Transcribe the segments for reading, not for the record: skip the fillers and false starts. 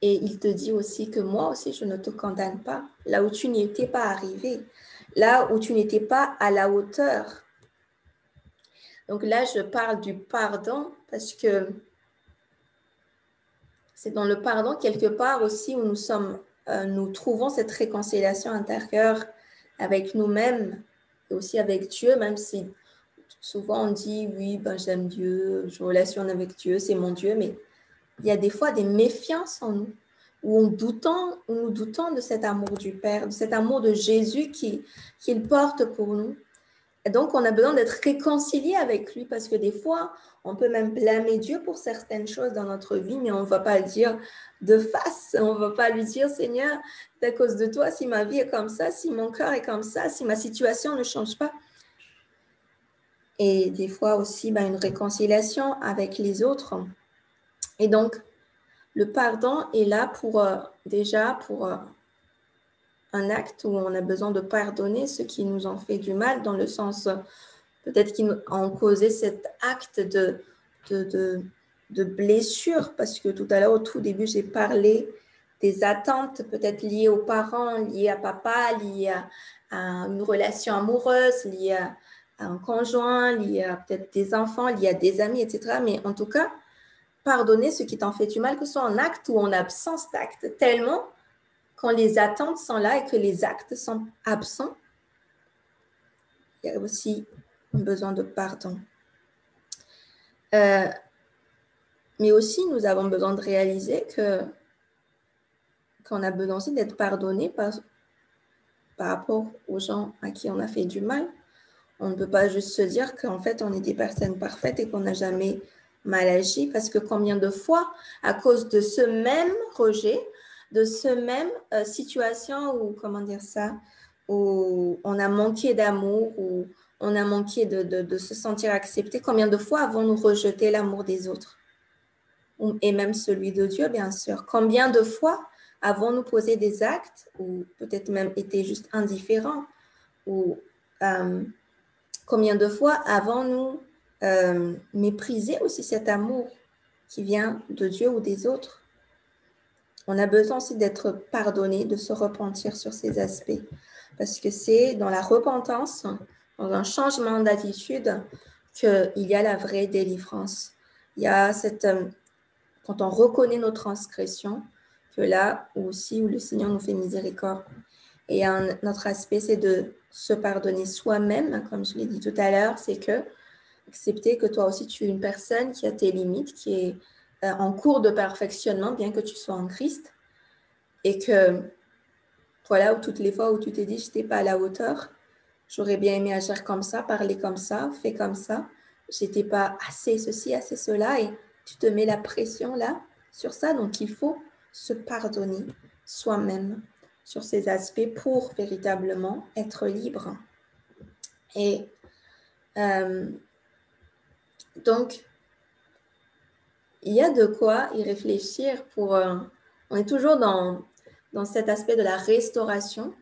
Et il te dit aussi que moi aussi, je ne te condamne pas. Là où tu n'étais pas arrivé, là où tu n'étais pas à la hauteur. Donc là, je parle du pardon parce que c'est dans le pardon quelque part aussi où nous trouvons cette réconciliation intérieure avec nous-mêmes et aussi avec Dieu, même si souvent on dit oui, ben, j'aime Dieu, je relationne avec Dieu, c'est mon Dieu, mais il y a des fois des méfiances en nous où nous doutons de cet amour du Père, de cet amour de Jésus qu'il porte pour nous. Et donc, on a besoin d'être réconcilié avec lui parce que des fois, on peut même blâmer Dieu pour certaines choses dans notre vie, mais on ne va pas le dire de face. On ne va pas lui dire, Seigneur, c'est à cause de toi, si ma vie est comme ça, si mon cœur est comme ça, si ma situation ne change pas. Et des fois aussi, une réconciliation avec les autres. Et donc, le pardon est là pour un acte où on a besoin de pardonner ceux qui nous ont fait du mal, dans le sens peut-être qu'ils ont causé cet acte de blessure, parce que tout à l'heure, au tout début, j'ai parlé des attentes peut-être liées aux parents, liées à papa, liées à une relation amoureuse, liées à un conjoint, liées à peut-être des enfants, liées à des amis, etc. Mais en tout cas, pardonner ce qui t'en fait du mal, que ce soit en acte ou en absence d'acte, tellement quand les attentes sont là et que les actes sont absents, il y a aussi besoin de pardon. Mais aussi, nous avons besoin de réaliser qu'on a besoin aussi d'être pardonné par rapport aux gens à qui on a fait du mal. On ne peut pas juste se dire qu'en fait, on est des personnes parfaites et qu'on n'a jamais mal agi, parce que combien de fois, à cause de ce même rejet, de ce même situation où, comment dire ça, où on a manqué d'amour, où on a manqué de se sentir accepté, combien de fois avons-nous rejeté l'amour des autres? Et même celui de Dieu, bien sûr. Combien de fois avons-nous posé des actes ou peut-être même été juste indifférents, ou combien de fois avons-nous méprisé aussi cet amour qui vient de Dieu ou des autres? On a besoin aussi d'être pardonné, de se repentir sur ces aspects, parce que c'est dans la repentance, dans un changement d'attitude, qu'il y a la vraie délivrance. Il y a cette... quand on reconnaît nos transgressions, que là aussi où le Seigneur nous fait miséricorde. Et un autre aspect, c'est de se pardonner soi-même, comme je l'ai dit tout à l'heure, c'est que accepter que toi aussi tu es une personne qui a tes limites, qui est en cours de perfectionnement, bien que tu sois en Christ, et que voilà, où toutes les fois où tu t'es dit je n'étais pas à la hauteur, j'aurais bien aimé agir comme ça, parler comme ça, faire comme ça, j'étais pas assez ceci, assez cela, et tu te mets la pression là sur ça. Donc il faut se pardonner soi-même sur ces aspects pour véritablement être libre. Et donc il y a de quoi y réfléchir pour... on est toujours dans cet aspect de la restauration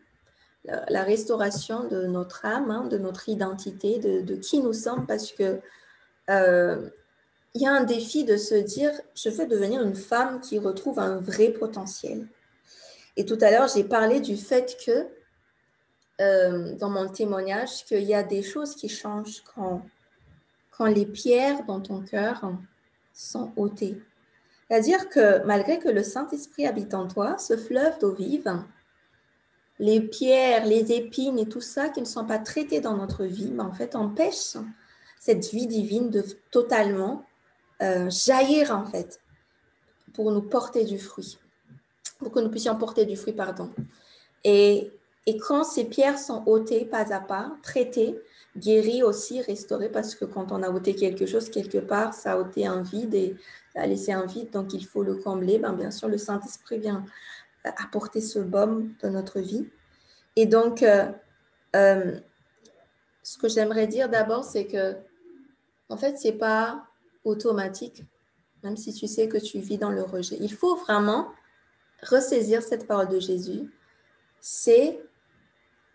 de notre âme, hein, de notre identité, de qui nous sommes, parce que il y a un défi de se dire, je veux devenir une femme qui retrouve un vrai potentiel. Et tout à l'heure, j'ai parlé du fait que, dans mon témoignage, qu'il y a des choses qui changent quand les pierres dans ton cœur sont ôtées. C'est-à-dire que malgré que le Saint-Esprit habite en toi, ce fleuve d'eau vive, les pierres, les épines et tout ça qui ne sont pas traités dans notre vie, en fait, empêchent cette vie divine de totalement jaillir, en fait, pour nous porter du fruit, pour que nous puissions porter du fruit, pardon. Et quand ces pierres sont ôtées pas à pas, traitées, guéries aussi, restaurées, parce que quand on a ôté quelque chose, quelque part, ça a ôté un vide et ça a laissé un vide, donc il faut le combler. Bien sûr, le Saint-Esprit vient apporter ce baume dans notre vie. Et donc, ce que j'aimerais dire d'abord, c'est que, en fait, ce n'est pas automatique, même si tu sais que tu vis dans le rejet. Il faut vraiment ressaisir cette parole de Jésus. C'est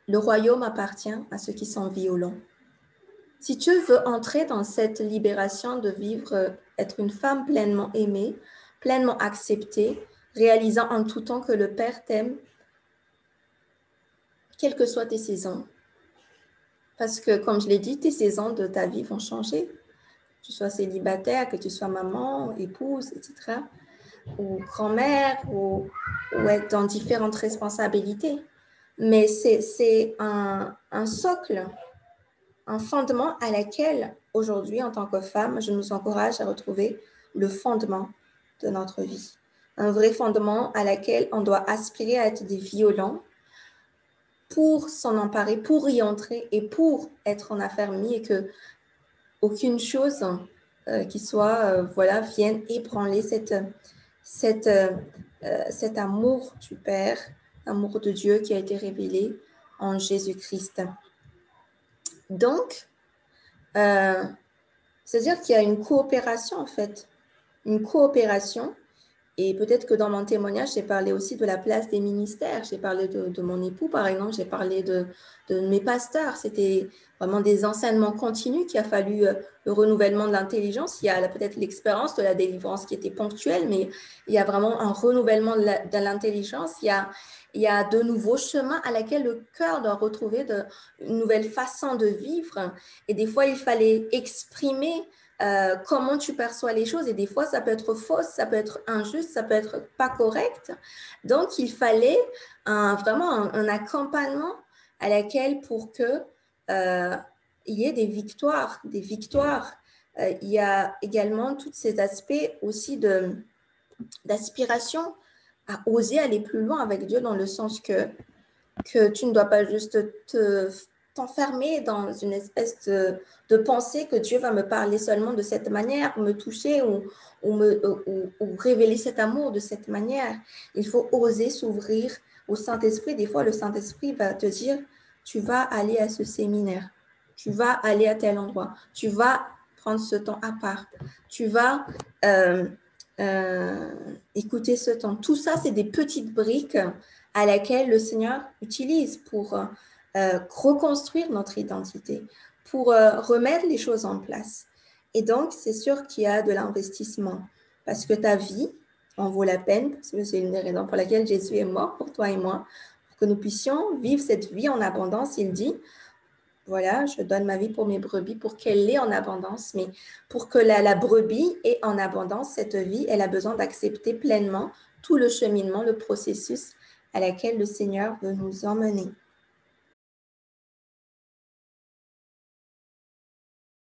le royaume appartient à ceux qui sont violents. Si tu veux entrer dans cette libération de vivre, être une femme pleinement aimée, pleinement acceptée, réalisant en tout temps que le Père t'aime, quelles que soient tes saisons. Parce que, comme je l'ai dit, tes saisons de ta vie vont changer. Que tu sois célibataire, que tu sois maman, épouse, etc. Ou grand-mère, ou être dans différentes responsabilités. Mais c'est un socle, un fondement à laquelle, aujourd'hui, en tant que femme, je nous encourage à retrouver le fondement de notre vie. Un vrai fondement à laquelle on doit aspirer à être des violents pour s'en emparer, pour y entrer et pour être en affermi et que aucune chose qui soit, vienne ébranler cet amour du Père, l'amour de Dieu qui a été révélé en Jésus-Christ. Donc, c'est-à-dire qu'il y a une coopération en fait, une coopération. Et peut-être que dans mon témoignage, j'ai parlé aussi de la place des ministères. J'ai parlé de mon époux, par exemple. J'ai parlé de mes pasteurs. C'était vraiment des enseignements continus qu'il a fallu le renouvellement de l'intelligence. Il y a peut-être l'expérience de la délivrance qui était ponctuelle, mais il y a vraiment un renouvellement de l'intelligence. Il y a de nouveaux chemins à laquelle le cœur doit retrouver une nouvelle façon de vivre. Et des fois, il fallait exprimer comment tu perçois les choses et des fois ça peut être fausse, ça peut être injuste, ça peut être pas correct. Donc il fallait vraiment un accompagnement à laquelle pour que il y ait des victoires. Il y a également tous ces aspects aussi d'aspiration à oser aller plus loin avec Dieu dans le sens que tu ne dois pas juste t'enfermer dans une espèce de pensée que Dieu va me parler seulement de cette manière, me toucher ou révéler cet amour de cette manière. Il faut oser s'ouvrir au Saint-Esprit. Des fois, le Saint-Esprit va te dire, tu vas aller à ce séminaire, tu vas aller à tel endroit, tu vas prendre ce temps à part, tu vas écouter ce temps. Tout ça, c'est des petites briques à laquelle le Seigneur utilise pour reconstruire notre identité, pour remettre les choses en place. Et donc, c'est sûr qu'il y a de l'investissement parce que ta vie en vaut la peine, parce que c'est une des raisons pour laquelle Jésus est mort pour toi et moi, pour que nous puissions vivre cette vie en abondance. Il dit, voilà, je donne ma vie pour mes brebis, pour qu'elle l'ait en abondance, mais pour que la brebis ait en abondance cette vie, elle a besoin d'accepter pleinement tout le cheminement, le processus à laquelle le Seigneur veut nous emmener.